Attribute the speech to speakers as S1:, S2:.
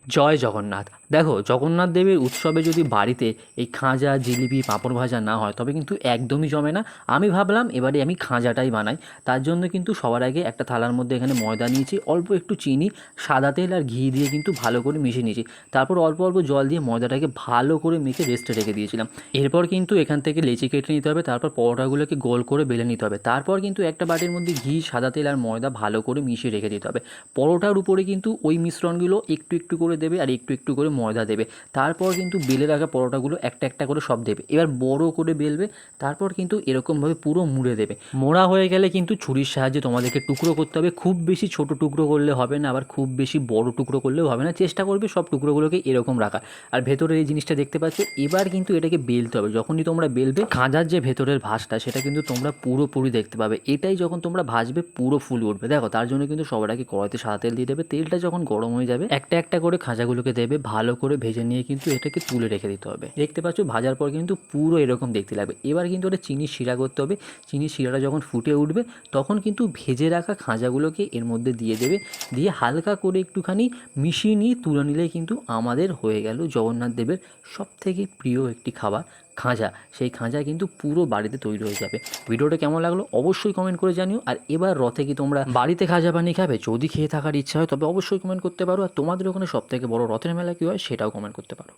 S1: জয় জগন্নাথ। দেখো, জগন্নাথ দেবের উৎসবে যদি বাড়িতে এই খাঁজা, জিলিপি, পাঁপড় ভাজা না হয় তবে কিন্তু একদমই জমে না। আমি ভাবলাম এবারে আমি খাঁজাটাই বানাই। তার জন্য কিন্তু সবার আগে একটা থালার মধ্যে এখানে ময়দা নিয়েছি, অল্প একটু চিনি, সাদা তেল আর ঘি দিয়ে কিন্তু ভালো করে মিশিয়ে নিয়েছি। তারপর অল্প অল্প জল দিয়ে ময়দাটাকে ভালো করে মেখে রেস্টে রেখে দিয়েছিলাম। এরপর কিন্তু এখান থেকে লেচি কেটে নিতে হবে, তারপর পরোটাগুলোকে গোল করে বেলে নিতে হবে। তারপর কিন্তু একটা বাটির মধ্যে ঘি, সাদা তেল আর ময়দা ভালো করে মিশিয়ে রেখে দিতে হবে। পরোটার উপরে কিন্তু ওই মিশ্রণগুলো একটু একটু করে দেবে আর একটু একটু করে ময়দা দেবে। তারপর কিন্তু বেলে রাখা পরোটাগুলো একটা একটা করে সব দেবে। এবার বড় করে বেলবে, তারপর কিন্তু এরকমভাবে পুরো মুড়ে দেবে। মোড়া হয়ে গেলে কিন্তু ছুরির সাহায্যে তোমাদেরকে টুকরো করতে হবে। খুব বেশি ছোট টুকরো করলে হবে না, আবার খুব বেশি বড় টুকরো করলেও হবে না। চেষ্টা করবে সব টুকরোগুলোকে এরকম রাখার। আর ভেতরের এই জিনিসটা দেখতে পাচ্ছ, এবার কিন্তু এটাকে বেলতে হবে। যখনই তোমরা বেলবে, খাঁজার যে ভেতরের ভাঁজটা সেটা কিন্তু তোমরা পুরোপুরি দেখতে পাবে। এটাই যখন তোমরা ভাজবে পুরো ফুল উঠবে। দেখো, তার জন্য কিন্তু সবার আগে কড়াইতে সাদা তেল দিয়ে দেবে। তেলটা যখন গরম হয়ে যাবে, একটা একটা করে খাঁজাগুলোকে দেবে, ভালো করে ভেজে নিয়ে কিন্তু এটাকে তুলে রেখে দিতে হবে। দেখতে পাচ্ছ, ভাজার পর কিন্তু পুরো এরকম দেখতে লাগবে। এবার কিন্তু ওটা চিনির শিরা করতে হবে। চিনির শিরাটা যখন ফুটে উঠবে, তখন কিন্তু ভেজে রাখা খাঁজাগুলোকে এর মধ্যে দিয়ে দেবে। দিয়ে হালকা করে একটুখানি মিশিয়ে নিয়ে তুলে নিলেই কিন্তু আমাদের হয়ে গেল জগন্নাথ দেবের সবথেকে প্রিয় একটি খাবার, খাঁজা। সেই খাঁজা কিন্তু পুরো বাড়িতে তৈরি হয়ে যাবে। ভিডিওটা কেমন লাগলো অবশ্যই কমেন্ট করে জানিও। আর এবার রথে কি তোমরা বাড়িতে খাজা বানিয়ে খাবে? যদি খেয়ে থাকার ইচ্ছা হয় তবে অবশ্যই কমেন্ট করতে পারো। আর তোমাদের ওখানে সবথেকে বড় রথের মেলা কী হয় সেটাও কমেন্ট করতে পারো।